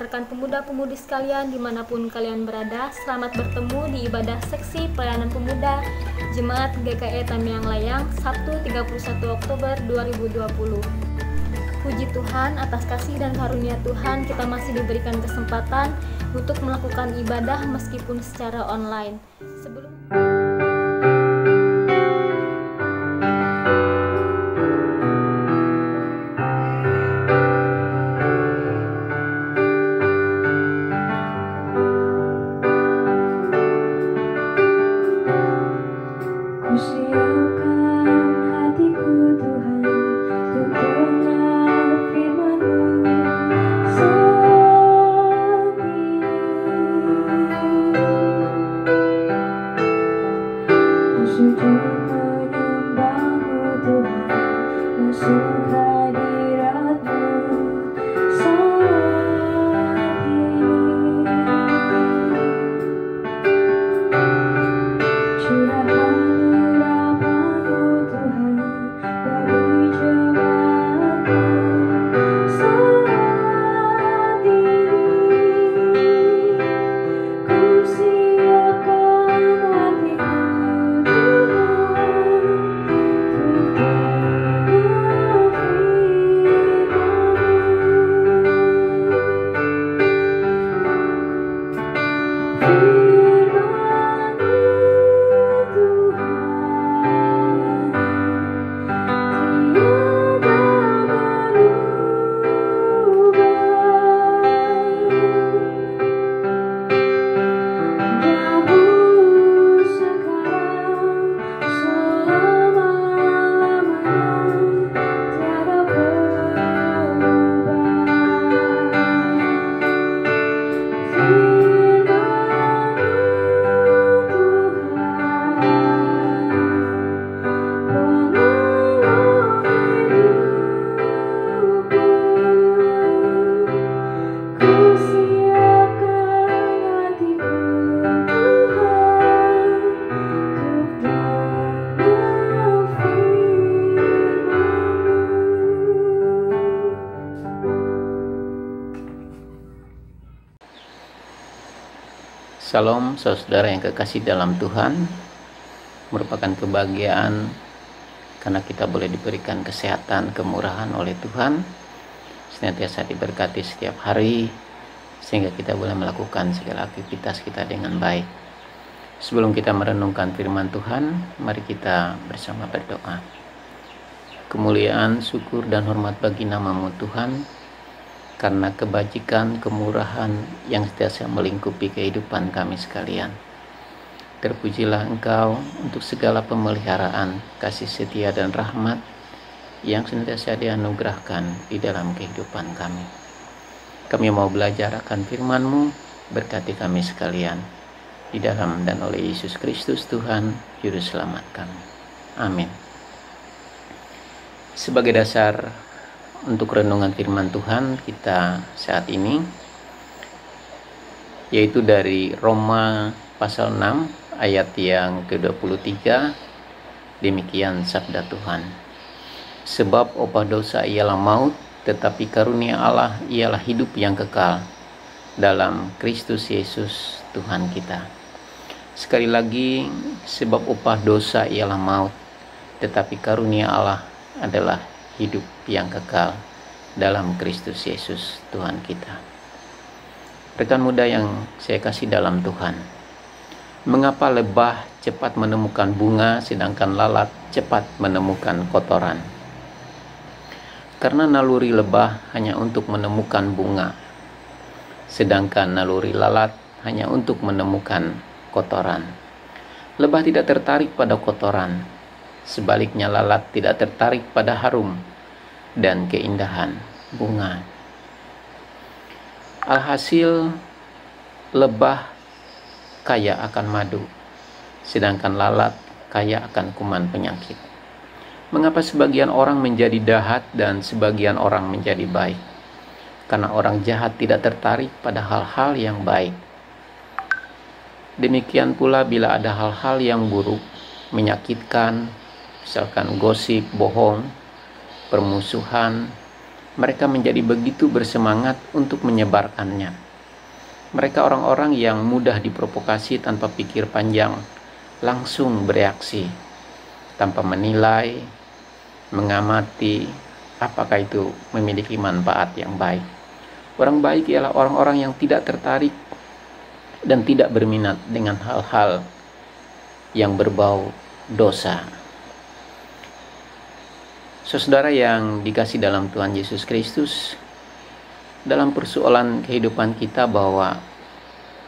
rekan pemuda-pemudi sekalian dimanapun kalian berada. Selamat bertemu di ibadah seksi pelayanan pemuda Jemaat GKI Tamiang Layang, Sabtu 31 Oktober 2020. Puji Tuhan atas kasih dan karunia Tuhan, kita masih diberikan kesempatan untuk melakukan ibadah meskipun secara online. Shalom saudara yang kekasih dalam Tuhan. Merupakan kebahagiaan karena kita boleh diberikan kesehatan, kemurahan oleh Tuhan, senantiasa diberkati setiap hari sehingga kita boleh melakukan segala aktivitas kita dengan baik. Sebelum kita merenungkan firman Tuhan, mari kita bersama berdoa. Kemuliaan, syukur dan hormat bagi nama-Mu Tuhan, karena kebajikan, kemurahan yang sentiasa melingkupi kehidupan kami sekalian. Terpujilah Engkau untuk segala pemeliharaan, kasih setia dan rahmat yang senantiasa dianugerahkan di dalam kehidupan kami. Kami mau belajar akan firman-Mu, berkati kami sekalian, di dalam dan oleh Yesus Kristus Tuhan, Juru Selamat kami. Amin. Sebagai dasar untuk renungan firman Tuhan kita saat ini, yaitu dari Roma pasal 6 ayat yang ke-23. Demikian sabda Tuhan. Sebab upah dosa ialah maut, tetapi karunia Allah ialah hidup yang kekal dalam Kristus Yesus Tuhan kita. Sekali lagi, sebab upah dosa ialah maut, tetapi karunia Allah adalah hidup yang kekal dalam Kristus Yesus Tuhan kita. Rekan muda yang saya kasih dalam Tuhan, mengapa lebah cepat menemukan bunga sedangkan lalat cepat menemukan kotoran? Karena naluri lebah hanya untuk menemukan bunga, sedangkan naluri lalat hanya untuk menemukan kotoran. Lebah tidak tertarik pada kotoran, sebaliknya lalat tidak tertarik pada harum dan keindahan bunga. Alhasil, lebah kaya akan madu, sedangkan lalat kaya akan kuman penyakit. Mengapa sebagian orang menjadi jahat dan sebagian orang menjadi baik? Karena orang jahat tidak tertarik pada hal-hal yang baik. Demikian pula bila ada hal-hal yang buruk, menyakitkan, misalkan gosip, bohong, permusuhan, mereka menjadi begitu bersemangat untuk menyebarkannya. Mereka orang-orang yang mudah diprovokasi tanpa pikir panjang, langsung bereaksi, tanpa menilai, mengamati apakah itu memiliki manfaat yang baik. Orang baik ialah orang-orang yang tidak tertarik dan tidak berminat dengan hal-hal yang berbau dosa. Saudara yang dikasih dalam Tuhan Yesus Kristus, dalam persoalan kehidupan kita bahwa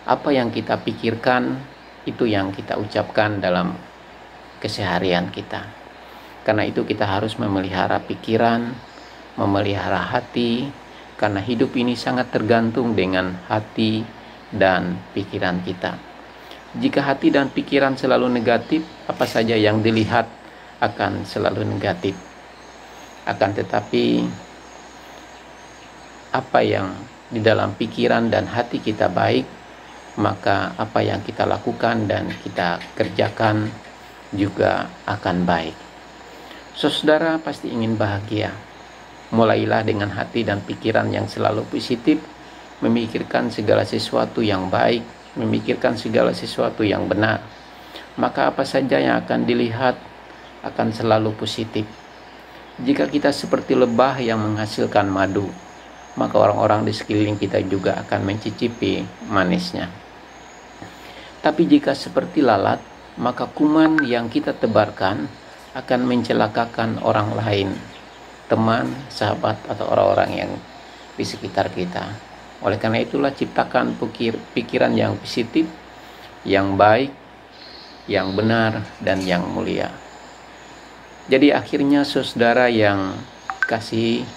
apa yang kita pikirkan itu yang kita ucapkan dalam keseharian kita. Karena itu kita harus memelihara pikiran, memelihara hati, karena hidup ini sangat tergantung dengan hati dan pikiran kita. Jika hati dan pikiran selalu negatif, apa saja yang dilihat akan selalu negatif. Akan tetapi apa yang di dalam pikiran dan hati kita baik, maka apa yang kita lakukan dan kita kerjakan juga akan baik. Saudara pasti ingin bahagia. Mulailah dengan hati dan pikiran yang selalu positif, memikirkan segala sesuatu yang baik, memikirkan segala sesuatu yang benar. Maka apa saja yang akan dilihat akan selalu positif. Jika kita seperti lebah yang menghasilkan madu, maka orang-orang di sekeliling kita juga akan mencicipi manisnya. Tapi jika seperti lalat, maka kuman yang kita tebarkan akan mencelakakan orang lain, teman, sahabat, atau orang-orang yang di sekitar kita. Oleh karena itulah ciptakan pikiran yang positif, yang baik, yang benar, dan yang mulia. Jadi akhirnya saudara yang kasih,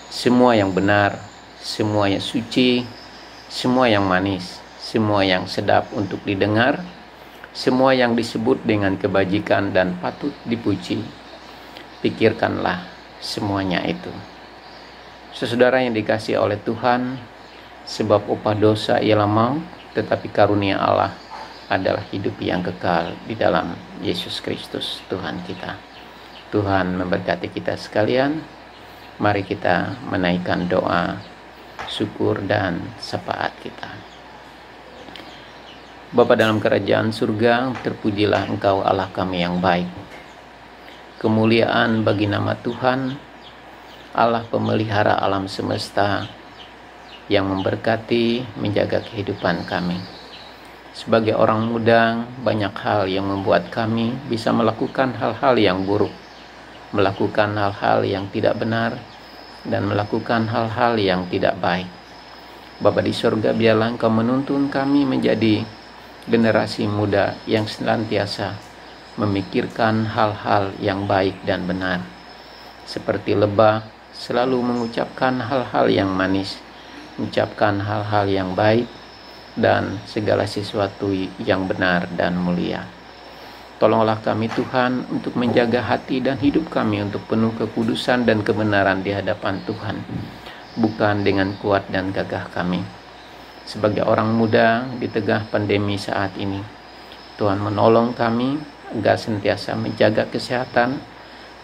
semua yang benar, semua yang suci, semua yang manis, semua yang sedap untuk didengar, semua yang disebut dengan kebajikan dan patut dipuji, pikirkanlah semuanya itu. Saudara yang dikasihi oleh Tuhan, sebab upah dosa ialah maut, tetapi karunia Allah adalah hidup yang kekal di dalam Yesus Kristus Tuhan kita. Tuhan memberkati kita sekalian. Mari kita menaikkan doa, syukur dan syafaat kita. Bapa dalam kerajaan surga, terpujilah Engkau Allah kami yang baik. Kemuliaan bagi nama Tuhan, Allah pemelihara alam semesta, yang memberkati, menjaga kehidupan kami. Sebagai orang muda, banyak hal yang membuat kami bisa melakukan hal-hal yang buruk, melakukan hal-hal yang tidak benar, dan melakukan hal-hal yang tidak baik. Bapa di surga, biarlah Engkau menuntun kami menjadi generasi muda yang senantiasa memikirkan hal-hal yang baik dan benar. Seperti lebah, selalu mengucapkan hal-hal yang manis, mengucapkan hal-hal yang baik, dan segala sesuatu yang benar dan mulia. Tolonglah kami Tuhan untuk menjaga hati dan hidup kami untuk penuh kekudusan dan kebenaran di hadapan Tuhan, bukan dengan kuat dan gagah kami. Sebagai orang muda di tengah pandemi saat ini, Tuhan menolong kami agar sentiasa menjaga kesehatan,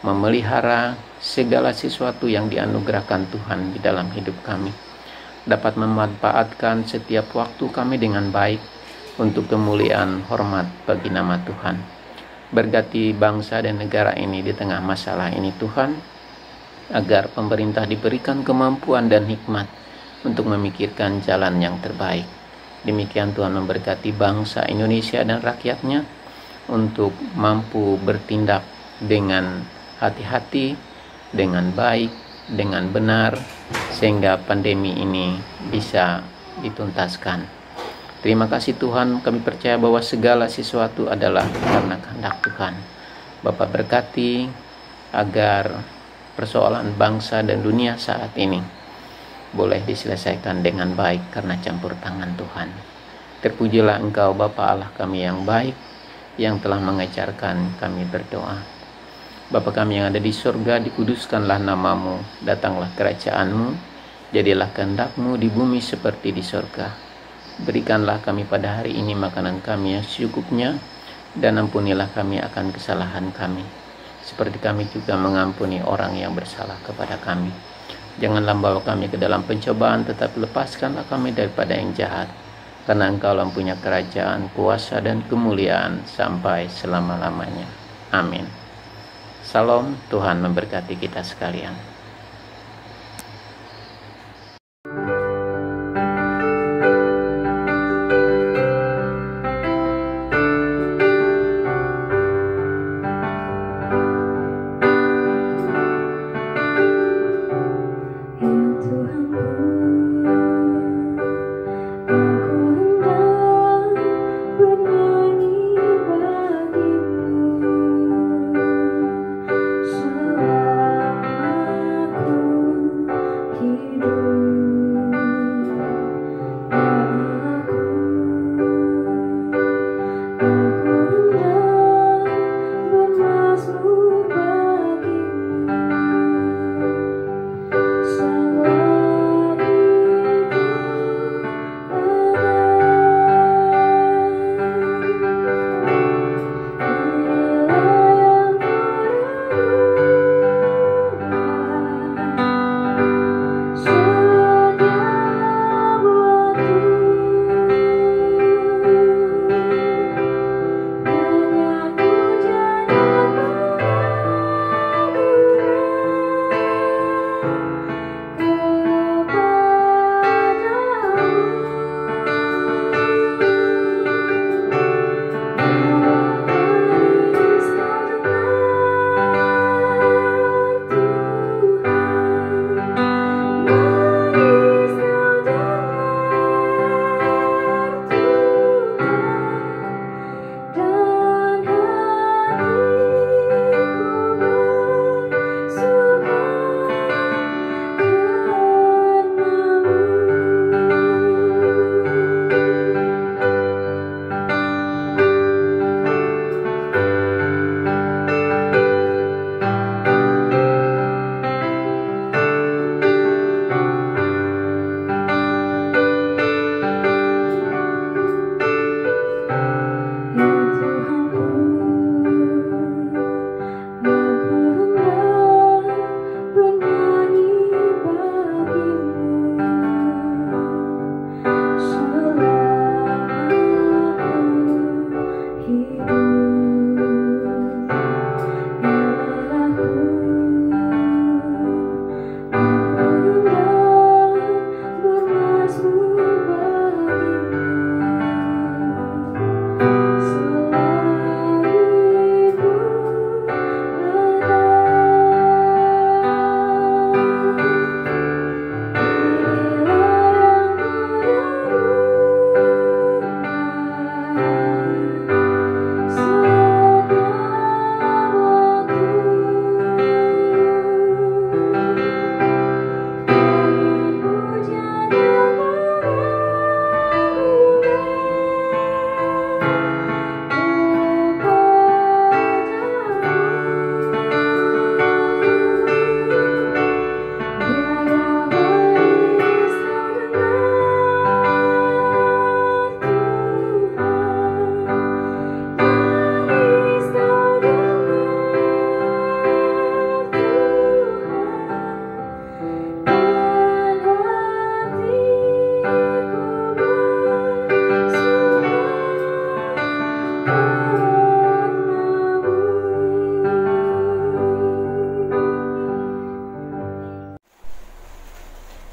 memelihara segala sesuatu yang dianugerahkan Tuhan di dalam hidup kami, dapat memanfaatkan setiap waktu kami dengan baik untuk kemuliaan hormat bagi nama Tuhan. Berkati bangsa dan negara ini di tengah masalah ini Tuhan, agar pemerintah diberikan kemampuan dan hikmat untuk memikirkan jalan yang terbaik. Demikian Tuhan memberkati bangsa Indonesia dan rakyatnya untuk mampu bertindak dengan hati-hati, dengan baik, dengan benar, sehingga pandemi ini bisa dituntaskan. Terima kasih Tuhan, kami percaya bahwa segala sesuatu adalah karena kehendak Tuhan. Bapa berkati agar persoalan bangsa dan dunia saat ini boleh diselesaikan dengan baik karena campur tangan Tuhan. Terpujilah Engkau Bapa Allah kami yang baik, yang telah mengajarkan kami berdoa. Bapa kami yang ada di surga, dikuduskanlah namamu, datanglah kerajaan-Mu, jadilah kehendak-Mu di bumi seperti di surga. Berikanlah kami pada hari ini makanan kami yang secukupnya, dan ampunilah kami akan kesalahan kami, seperti kami juga mengampuni orang yang bersalah kepada kami. Janganlah bawa kami ke dalam pencobaan, tetapi lepaskanlah kami daripada yang jahat. Karena Engkau punya kerajaan, kuasa, dan kemuliaan sampai selama-lamanya. Amin. Salam, Tuhan memberkati kita sekalian.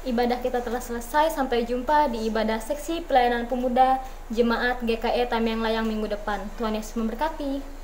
Ibadah kita telah selesai. Sampai jumpa di ibadah seksi pelayanan pemuda Jemaat GKE Tamiang Layang minggu depan. Tuhan Yesus memberkati.